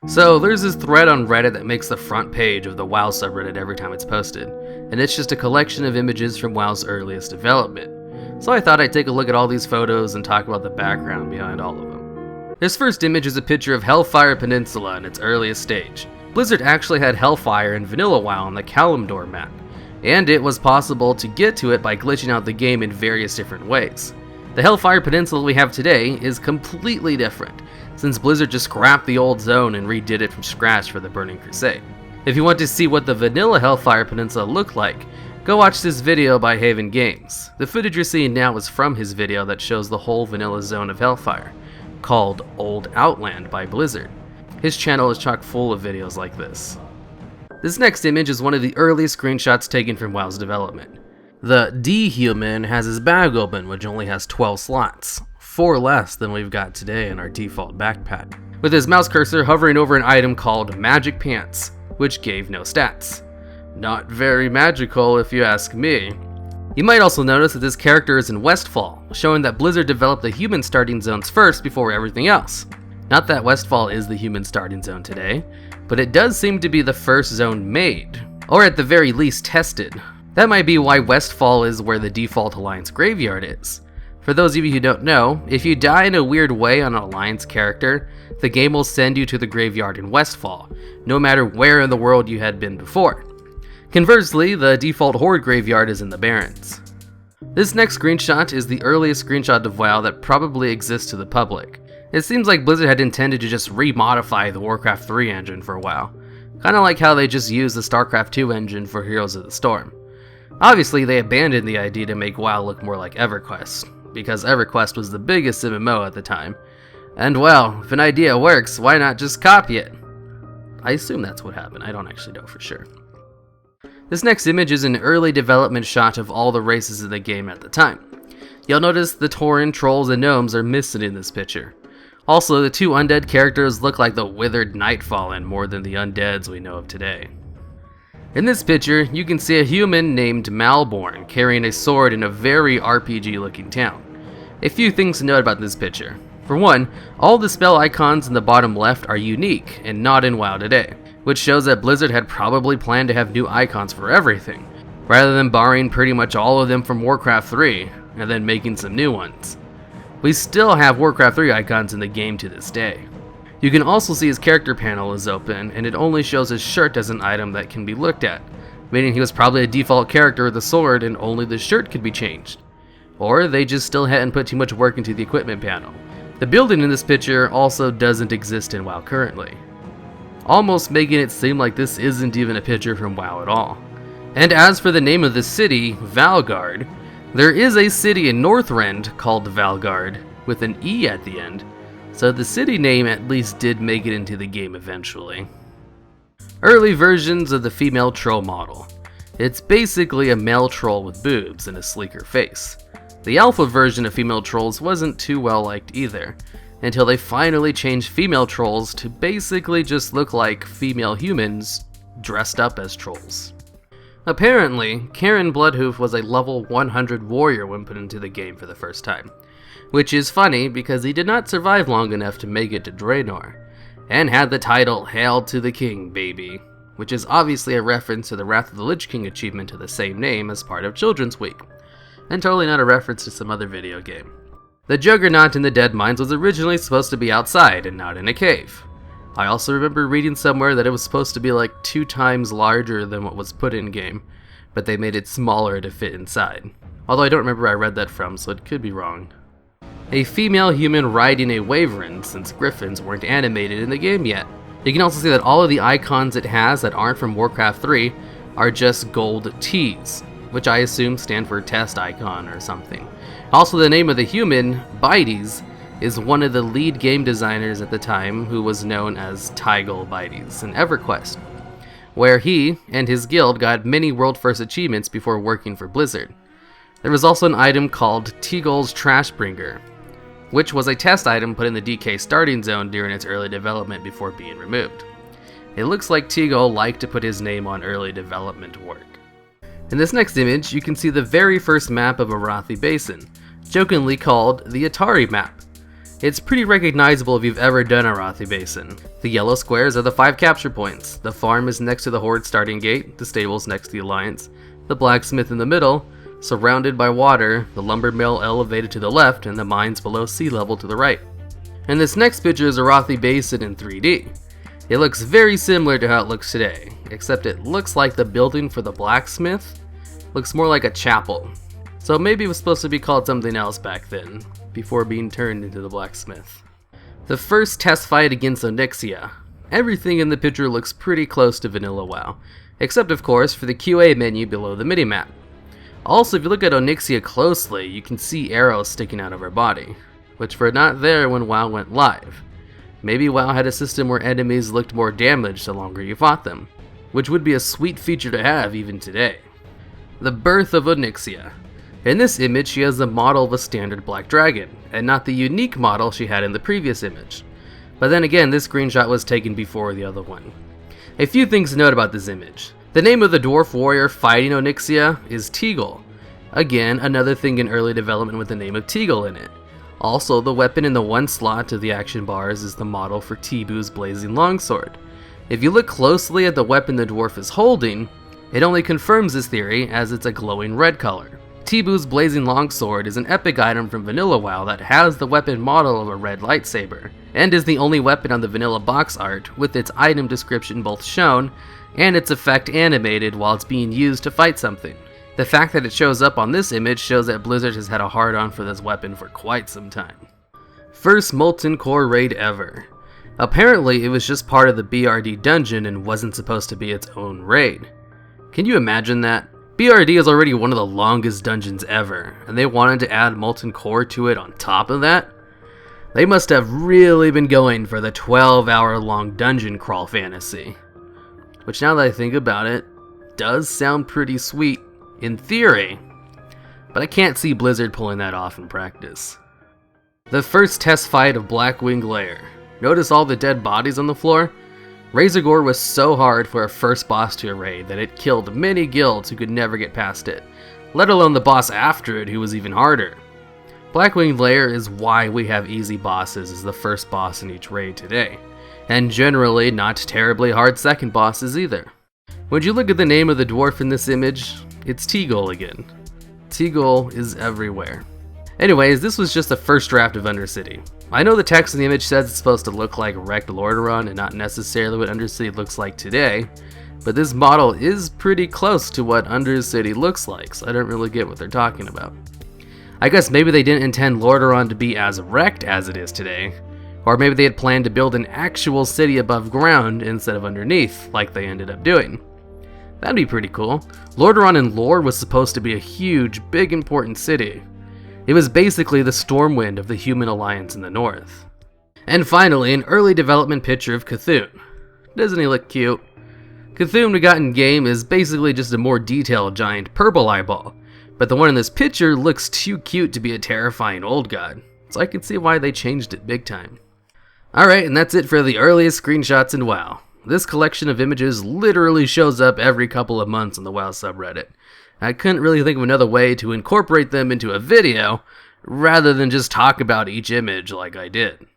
So there's this thread on Reddit that makes the front page of the WoW subreddit every time it's posted, and it's just a collection of images from WoW's earliest development. So I thought I'd take a look at all these photos and talk about the background behind all of them. This first image is a picture of Hellfire Peninsula in its earliest stage. Blizzard actually had Hellfire in vanilla WoW on the Kalimdor map, and it was possible to get to it by glitching out the game in various different ways. The Hellfire Peninsula we have today is completely different, since Blizzard just scrapped the old zone and redid it from scratch for the Burning Crusade. If you want to see what the vanilla Hellfire Peninsula looked like, go watch this video by Haven Games. The footage you're seeing now is from his video that shows the whole vanilla zone of Hellfire, called Old Outland by Blizzard. His channel is chock full of videos like this. This next image is one of the earliest screenshots taken from WoW's development. The D-Human has his bag open, which only has 12 slots. 4 less than we've got today in our default backpack, with his mouse cursor hovering over an item called Magic Pants, which gave no stats. Not very magical if you ask me. You might also notice that this character is in Westfall, showing that Blizzard developed the human starting zones first before everything else. Not that Westfall is the human starting zone today, but it does seem to be the first zone made, or at the very least tested. That might be why Westfall is where the default Alliance graveyard is. For those of you who don't know, if you die in a weird way on an Alliance character, the game will send you to the graveyard in Westfall, no matter where in the world you had been before. Conversely, the default Horde graveyard is in the Barrens. This next screenshot is the earliest screenshot of WoW that probably exists to the public. It seems like Blizzard had intended to just remodify the Warcraft 3 engine for WoW, kinda like how they just used the StarCraft 2 engine for Heroes of the Storm. Obviously, they abandoned the idea to make WoW look more like EverQuest, because EverQuest was the biggest MMO at the time. And well, if an idea works, why not just copy it? I assume that's what happened, I don't actually know for sure. This next image is an early development shot of all the races in the game at the time. You'll notice the Tauren, Trolls, and Gnomes are missing in this picture. Also, the 2 undead characters look like the withered Nightfallen more than the undeads we know of today. In this picture, you can see a human named Malborn carrying a sword in a very RPG looking town. A few things to note about this picture. For one, all the spell icons in the bottom left are unique and not in WoW today, which shows that Blizzard had probably planned to have new icons for everything, rather than borrowing pretty much all of them from Warcraft 3 and then making some new ones. We still have Warcraft 3 icons in the game to this day. You can also see his character panel is open, and it only shows his shirt as an item that can be looked at, meaning he was probably a default character with a sword and only the shirt could be changed. Or they just still hadn't put too much work into the equipment panel. The building in this picture also doesn't exist in WoW currently, almost making it seem like this isn't even a picture from WoW at all. And as for the name of the city, Valgard, there is a city in Northrend called Valgard, with an E at the end, so the city name at least did make it into the game eventually. Early versions of the female troll model. It's basically a male troll with boobs and a sleeker face. The alpha version of female trolls wasn't too well liked either, until they finally changed female trolls to basically just look like female humans dressed up as trolls. Apparently, Karen Bloodhoof was a level 100 warrior when put into the game for the first time, which is funny because he did not survive long enough to make it to Draenor, and had the title Hail to the King, baby, which is obviously a reference to the Wrath of the Lich King achievement of the same name as part of Children's Week, and totally not a reference to some other video game. The Juggernaut in the Dead Mines was originally supposed to be outside and not in a cave. I also remember reading somewhere that it was supposed to be like 2 times larger than what was put in game, but they made it smaller to fit inside. Although I don't remember where I read that from, so it could be wrong. A female human riding a wyvern, since griffins weren't animated in the game yet. You can also see that all of the icons it has that aren't from Warcraft 3 are just gold T's, which I assume stand for test icon or something. Also, the name of the human, Bites, is one of the lead game designers at the time who was known as Tygol Bites in EverQuest, where he and his guild got many world first achievements before working for Blizzard. There was also an item called Tygol's Trashbringer, which was a test item put in the DK starting zone during its early development before being removed. It looks like Tygol liked to put his name on early development work. In this next image, you can see the very first map of Arathi Basin, jokingly called the Atari map. It's pretty recognizable if you've ever done Arathi Basin. The yellow squares are the 5 capture points. The farm is next to the Horde starting gate, the stables next to the Alliance, the blacksmith in the middle, surrounded by water, the lumber mill elevated to the left, and the mines below sea level to the right. And this next picture is Arathi Basin in 3D. It looks very similar to how it looks today, except it looks like the building for the blacksmith looks more like a chapel. So maybe it was supposed to be called something else back then, before being turned into the blacksmith. The first test fight against Onyxia. Everything in the picture looks pretty close to vanilla WoW, except of course for the QA menu below the minimap. Also, if you look at Onyxia closely, you can see arrows sticking out of her body, which were not there when WoW went live. Maybe WoW had a system where enemies looked more damaged the longer you fought them, which would be a sweet feature to have even today. The birth of Onyxia. In this image, she has the model of a standard black dragon, and not the unique model she had in the previous image. But then again, this screenshot was taken before the other one. A few things to note about this image. The name of the dwarf warrior fighting Onyxia is Teagle. Again, another thing in early development with the name of Teagle in it. Also, the weapon in the one slot of the action bars is the model for Tibu's blazing longsword. If you look closely at the weapon the dwarf is holding, it only confirms this theory as it's a glowing red color. Tibu's blazing longsword is an epic item from vanilla WoW that has the weapon model of a red lightsaber, and is the only weapon on the vanilla box art with its item description both shown and its effect animated while it's being used to fight something. The fact that it shows up on this image shows that Blizzard has had a hard-on for this weapon for quite some time. First Molten Core raid ever. Apparently it was just part of the BRD dungeon and wasn't supposed to be its own raid. Can you imagine that? BRD is already one of the longest dungeons ever, and they wanted to add Molten Core to it on top of that? They must have really been going for the 12-hour-long dungeon crawl fantasy. Which, now that I think about it, does sound pretty sweet in theory, but I can't see Blizzard pulling that off in practice. The first test fight of Blackwing Lair. Notice all the dead bodies on the floor? Razorgore was so hard for a first boss to a raid that it killed many guilds who could never get past it, let alone the boss after it who was even harder. Blackwing Lair is why we have easy bosses as the first boss in each raid today, and generally not terribly hard second bosses either. When you look at the name of the dwarf in this image, it's Teagle again. Teagle is everywhere. Anyways, this was just the first draft of Undercity. I know the text in the image says it's supposed to look like wrecked Lordaeron and not necessarily what Undercity looks like today, but this model is pretty close to what Undercity looks like, so I don't really get what they're talking about. I guess maybe they didn't intend Lordaeron to be as wrecked as it is today, or maybe they had planned to build an actual city above ground instead of underneath, like they ended up doing. That'd be pretty cool. Lordaeron in lore was supposed to be a huge, big, important city. It was basically the Stormwind of the human alliance in the north. And finally, an early development picture of Cthun. Doesn't he look cute? Cthun we got in game is basically just a more detailed giant purple eyeball, but the one in this picture looks too cute to be a terrifying old god, so I can see why they changed it big time. Alright, and that's it for the earliest screenshots in WoW. This collection of images literally shows up every couple of months on the WoW subreddit. I couldn't really think of another way to incorporate them into a video, rather than just talk about each image like I did.